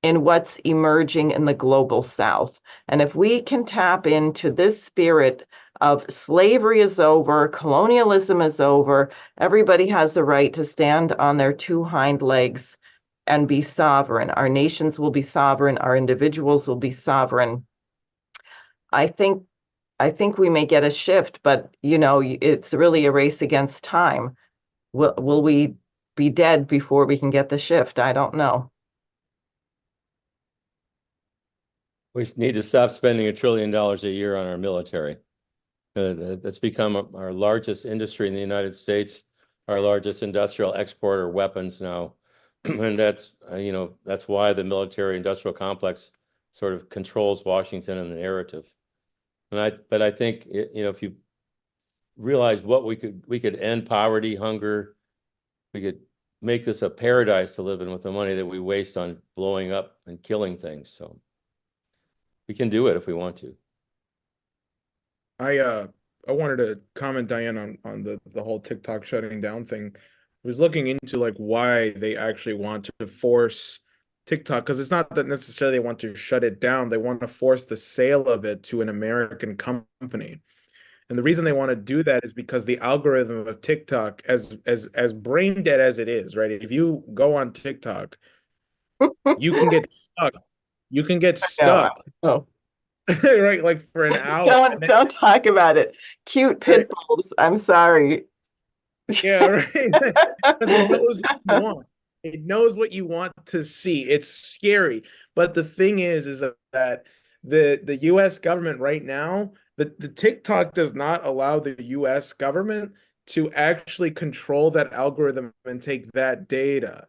in what's emerging in the global South. And if we can tap into this spirit of slavery is over, colonialism is over, everybody has the right to stand on their two hind legs and be sovereign. Our nations will be sovereign, our individuals will be sovereign. I think we may get a shift, but it's really a race against time. Will we be dead before we can get the shift? I don't know. We need to stop spending $1 trillion a year on our military. That's become our largest industry in the United States, our largest industrial exporter of weapons now. And that's why the military industrial complex sort of controls Washington and the narrative. But I think, if you realize what we could end poverty, hunger, we could make this a paradise to live in with the money that we waste on blowing up and killing things. So we can do it if we want to. I wanted to comment, Diane, on the whole TikTok shutting down thing. I was looking into like why they actually want to force TikTok, because it's not that necessarily they want to shut it down. They want to force the sale of it to an American company. And the reason they want to do that is because the algorithm of TikTok, as brain dead as it is, right? If you go on TikTok, You can get stuck. You can get No, stuck, oh, right? Like for an hour. And don't talk about it. Cute then, pit bulls. I'm sorry. yeah, right. Because it knows what you want. It knows what you want to see. It's scary. But the thing is that the US government right now, the TikTok does not allow the US government to actually control that algorithm and take that data.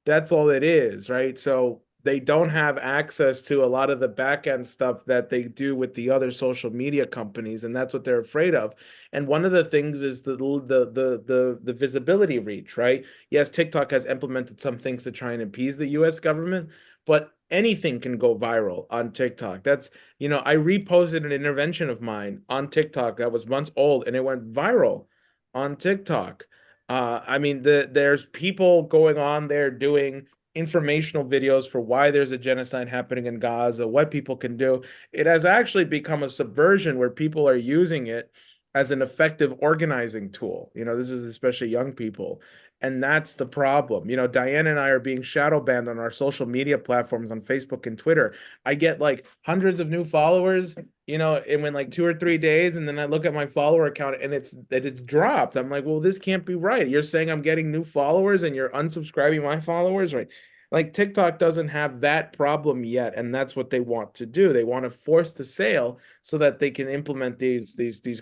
That's all it is, right? So they don't have access to a lot of the back end stuff that they do with the other social media companies, and that's what they're afraid of. And one of the things is the visibility reach, right? Yes, TikTok has implemented some things to try and appease the US government, but anything can go viral on TikTok. That's, I reposted an intervention of mine on TikTok that was months old and it went viral on TikTok. I mean, there's people going on there doing informational videos for why there's a genocide happening in Gaza, what people can do. It has actually become a subversion where people are using it as an effective organizing tool. This is especially young people. And that's the problem. Diane and I are being shadow banned on our social media platforms on Facebook and Twitter. I get like hundreds of new followers, in like 2 or 3 days, and then I look at my follower account and it's dropped. I'm like, well, this can't be right. You're saying I'm getting new followers and you're unsubscribing my followers, right? Like TikTok doesn't have that problem yet, and that's what they want to do. They want to force the sale so that they can implement these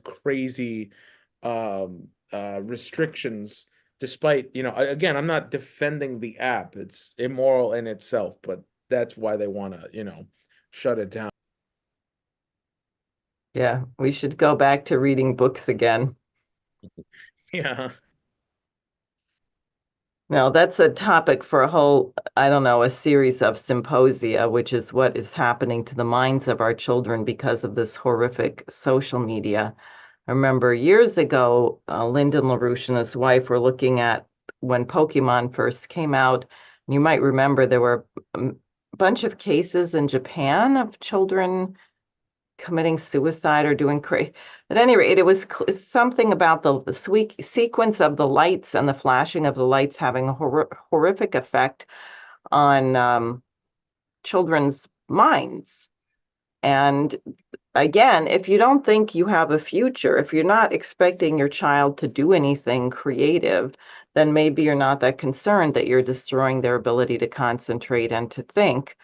crazy restrictions. Despite, again, I'm not defending the app. It's immoral in itself, but that's why they want to, shut it down. Yeah, we should go back to reading books again. Yeah. Now, that's a topic for a whole, I don't know, a series of symposia, which is what is happening to the minds of our children because of this horrific social media. I remember years ago, Lyndon LaRouche and his wife were looking at when Pokemon first came out. You might remember there were a bunch of cases in Japan of children committing suicide or doing crazy. At any rate, it was something about the sequence of the lights and the flashing of the lights having a horrific effect on children's minds. And again, if you don't think you have a future, if you're not expecting your child to do anything creative, then maybe you're not that concerned that you're destroying their ability to concentrate and to think.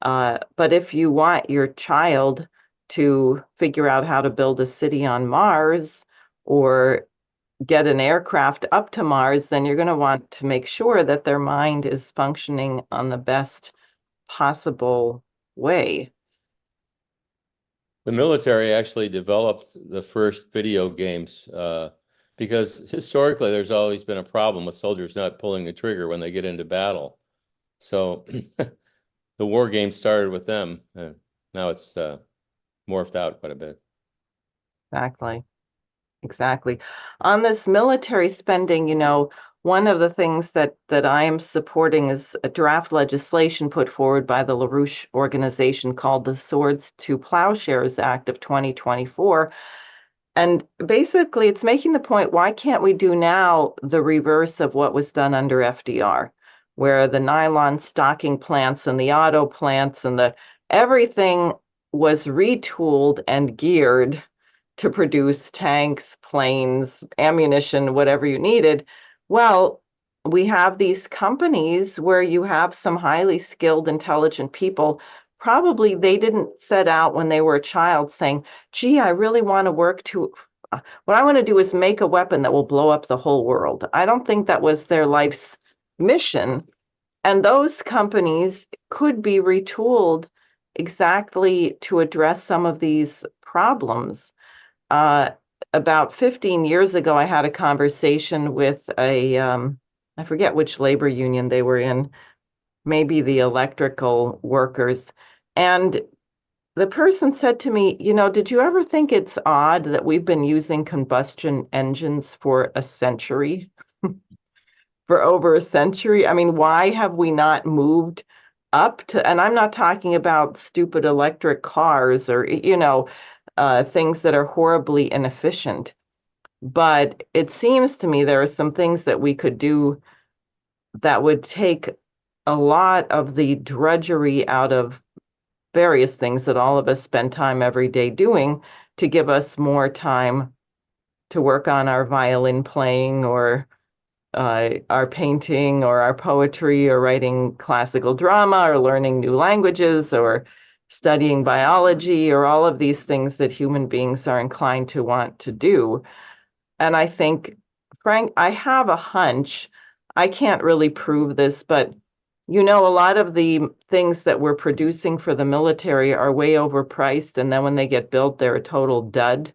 But if you want your child to figure out how to build a city on Mars or get an aircraft up to Mars, then you're going to want to make sure that their mind is functioning on the best possible way. The military actually developed the first video games because historically there's always been a problem with soldiers not pulling the trigger when they get into battle. So the war game started with them. Now it's morphed out quite a bit. Exactly. On this military spending, one of the things that I am supporting is a draft legislation put forward by the LaRouche organization called the Swords to Plowshares Act of 2024. And basically, it's making the point, why can't we do now the reverse of what was done under FDR, where the nylon stocking plants and the auto plants and everything was retooled and geared to produce tanks, planes, ammunition, whatever you needed. Well, we have these companies where you have some highly skilled, intelligent people. Probably they didn't set out when they were a child saying, gee, I really want to work what I want to do is make a weapon that will blow up the whole world. I don't think that was their life's mission. And those companies could be retooled exactly to address some of these problems. About 15 years ago, I had a conversation with I forget which labor union they were in, maybe the electrical workers. And the person said to me, did you ever think it's odd that we've been using combustion engines for a century? For over a century? I mean, why have we not moved up to, and I'm not talking about stupid electric cars or, things that are horribly inefficient. But it seems to me there are some things that we could do that would take a lot of the drudgery out of various things that all of us spend time every day doing to give us more time to work on our violin playing or our painting or our poetry or writing classical drama or learning new languages or studying biology or all of these things that human beings are inclined to want to do. And I think, Frank, I have a hunch. I can't really prove this, but a lot of the things that we're producing for the military are way overpriced. And then when they get built, they're a total dud,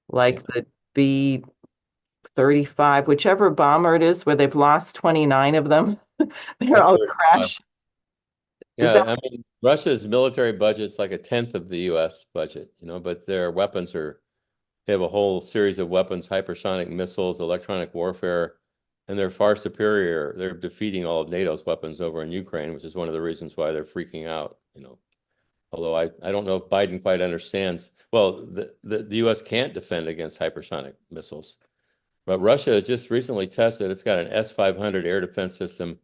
like the B-35, whichever bomber it is, where they've lost 29 of them. They're all F-35. crashed. Yeah, I mean, Russia's military budget's like a tenth of the US budget, but their weapons they have a whole series of weapons, hypersonic missiles, electronic warfare, and they're far superior. They're defeating all of NATO's weapons over in Ukraine, which is one of the reasons why they're freaking out, Although I don't know if Biden quite understands. Well, the US can't defend against hypersonic missiles. But Russia just recently tested, it's got an S-500 air defense system.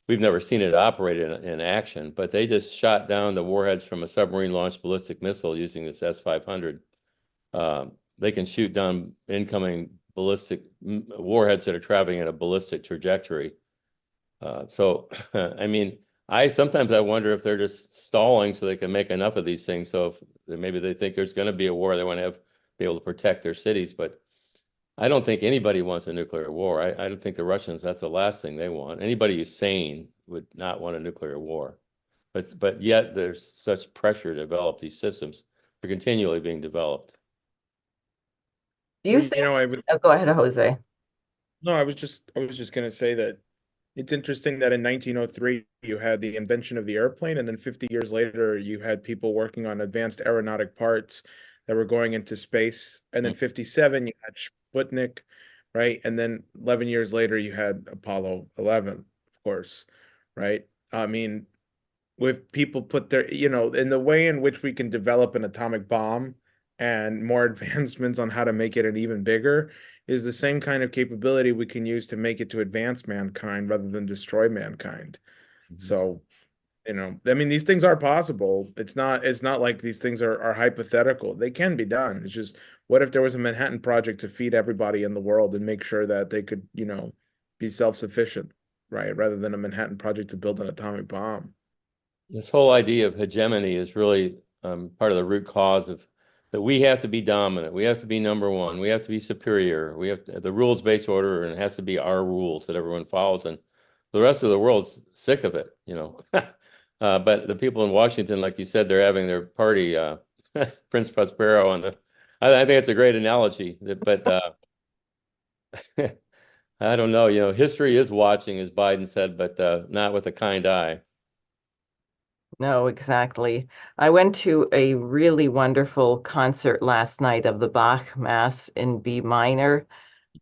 We've never seen it operate in action, but they just shot down the warheads from a submarine-launched ballistic missile using this S-500. They can shoot down incoming ballistic warheads that are traveling at a ballistic trajectory. So, I mean, sometimes I wonder if they're just stalling so they can make enough of these things. So if maybe they think there's going to be a war, they want to be able to protect their cities, but I don't think anybody wants a nuclear war. I don't think the Russians, that's the last thing they want. Anybody who's sane would not want a nuclear war. But yet there's such pressure to develop these systems. They're continually being developed. Do you think? Oh, go ahead, Jose. No, I was just going to say that it's interesting that in 1903 you had the invention of the airplane, and then 50 years later you had people working on advanced aeronautic parts that were going into space, and then 57 you had Sputnik, right? And then 11 years later you had Apollo 11, of course, right? I mean, with people put their, in the way in which we can develop an atomic bomb and more advancements on how to make it an even bigger is the same kind of capability we can use to make it to advance mankind rather than destroy mankind. So, I mean, these things are possible. It's not like these things are hypothetical. They can be done. It's just, what if there was a Manhattan Project to feed everybody in the world and make sure that they could, be self-sufficient, right? Rather than a Manhattan Project to build an atomic bomb. This whole idea of hegemony is really part of the root cause of that we have to be dominant. We have to be number one. We have to be superior. We have the rules-based order, and it has to be our rules that everyone follows. And the rest of the world's sick of it, But the people in Washington, like you said, they're having their party, Prince Prospero, I think it's a great analogy. But I don't know. History is watching, as Biden said, but not with a kind eye. No, exactly. I went to a really wonderful concert last night of the Bach Mass in B minor,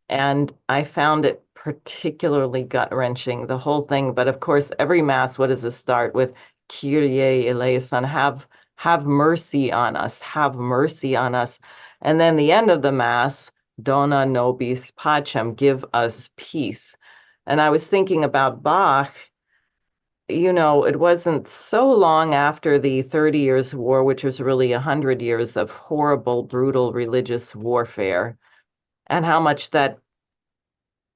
and I found it particularly gut-wrenching, the whole thing. But of course, every Mass, what does it start with? Kyrie eleison, have mercy on us, have mercy on us. And then the end of the Mass, Dona nobis pacem, give us peace. And I was thinking about Bach. It wasn't so long after the 30 Years' War, which was really 100 years of horrible, brutal religious warfare, and how much that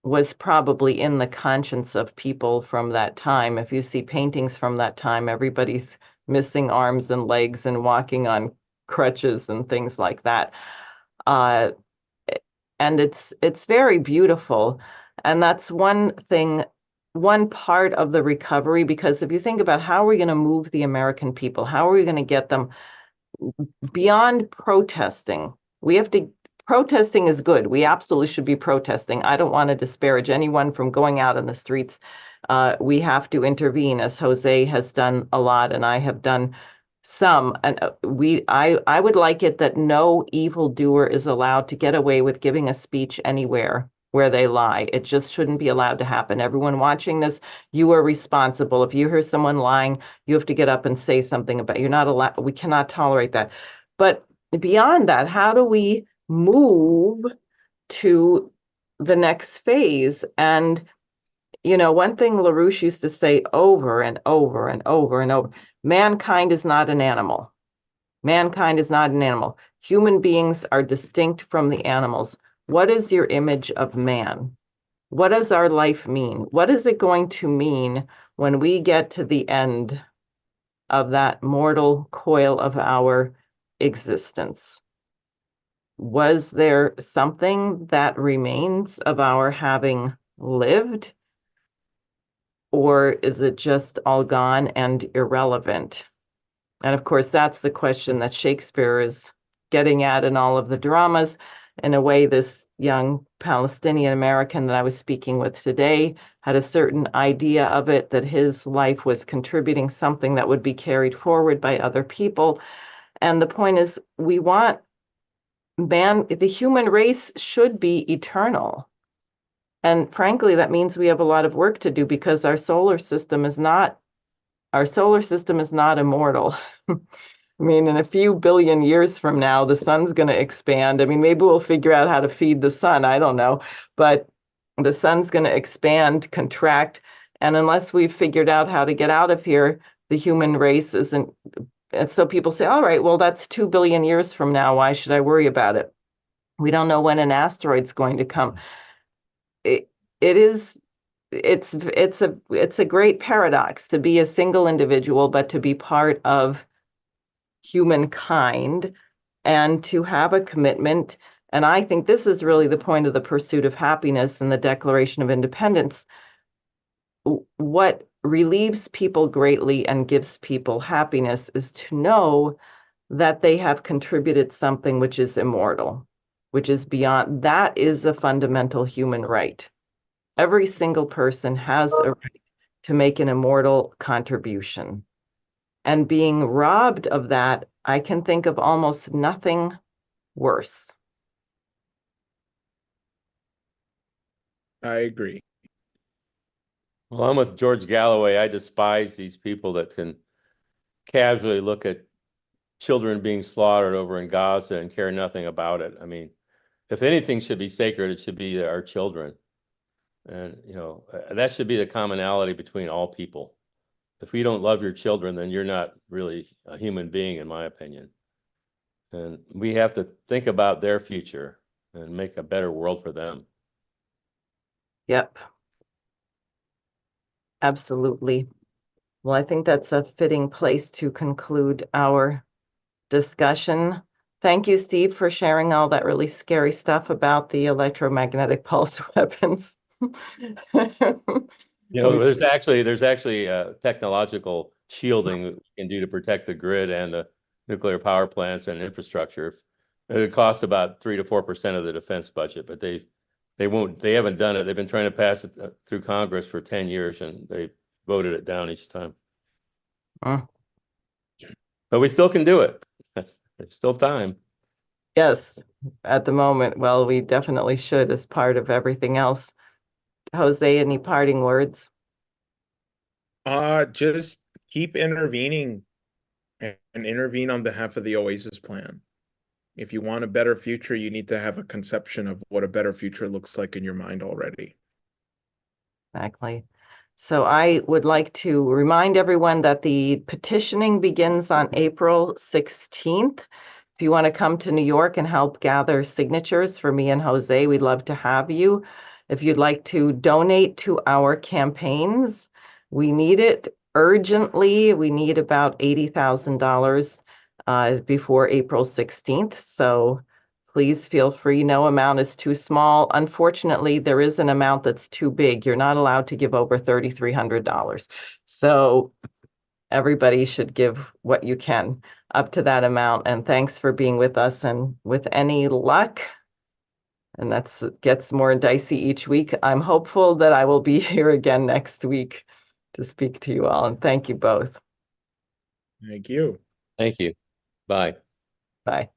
was probably in the conscience of people from that time. If you see paintings from that time, everybody's missing arms and legs and walking on crutches and things like that. And it's very beautiful. And that's one thing, one part of the recovery, because if you think about how are we going to move the American people, how are we going to get them beyond protesting? Protesting is good. We absolutely should be protesting. I don't want to disparage anyone from going out in the streets. We have to intervene, as Jose has done a lot, and I have done some. And I would like it that no evildoer is allowed to get away with giving a speech anywhere where they lie. It just shouldn't be allowed to happen. Everyone watching this, you are responsible. If you hear someone lying, you have to get up and say something about it. You're not allowed. We cannot tolerate that. But beyond that, how do we move to the next phase? And one thing LaRouche used to say over and over and over and over, mankind is not an animal. Mankind is not an animal. Human beings are distinct from the animals. What is your image of man? What does our life mean? What is it going to mean when we get to the end of that mortal coil of our existence? Was there something that remains of our having lived? Or is it just all gone and irrelevant? And of course, that's the question that Shakespeare is getting at in all of the dramas. In a way, this young Palestinian American that I was speaking with today had a certain idea of it, that his life was contributing something that would be carried forward by other people. And the point is, we want the human race should be eternal. And frankly, that means we have a lot of work to do because our solar system is not immortal. I mean, in a few billion years from now, the sun's going to expand. I mean, maybe we'll figure out how to feed the sun. I don't know. But the sun's going to expand, contract. And unless we've figured out how to get out of here, the human race isn't. And so people say, all right, well, that's 2 billion years from now. Why should I worry about it? We don't know when an asteroid's going to come. It's a great paradox to be a single individual, but to be part of humankind and to have a commitment. And I think this is really the point of the pursuit of happiness and the Declaration of Independence. What relieves people greatly and gives people happiness is to know that they have contributed something which is immortal, which is beyond. That is a fundamental human right. Every single person has a right to make an immortal contribution. And being robbed of that, I can think of almost nothing worse. I agree. Well, I'm with George Galloway. I despise these people that can casually look at children being slaughtered over in Gaza and care nothing about it. I mean, if anything should be sacred, it should be our children. And, that should be the commonality between all people. If you don't love your children, then you're not really a human being, in my opinion. And we have to think about their future and make a better world for them. Yep. Absolutely. Well, I think that's a fitting place to conclude our discussion. Thank you, Steve, for sharing all that really scary stuff about the electromagnetic pulse weapons. There's actually technological shielding that we can do to protect the grid and the nuclear power plants and infrastructure. It costs about 3 to 4% of the defense budget, but they haven't done it. They've been trying to pass it through Congress for 10 years, and they voted it down each time. But we still can do it. There's still time. Yes, at the moment. Well, we definitely should as part of everything else. Jose, any parting words? Just keep intervening and intervene on behalf of the Oasis plan. If you want a better future, you need to have a conception of what a better future looks like in your mind already. Exactly. So I would like to remind everyone that the petitioning begins on April 16th. If you want to come to New York and help gather signatures for me and Jose, we'd love to have you. If you'd like to donate to our campaigns, we need it urgently. We need about $80,000 before April 16th. So please feel free. No amount is too small. Unfortunately, there is an amount that's too big. You're not allowed to give over $3,300. So everybody should give what you can up to that amount. And thanks for being with us. And with any luck, and that gets more dicey each week, I'm hopeful that I will be here again next week to speak to you all. And thank you both. Thank you. Thank you. Bye. Bye.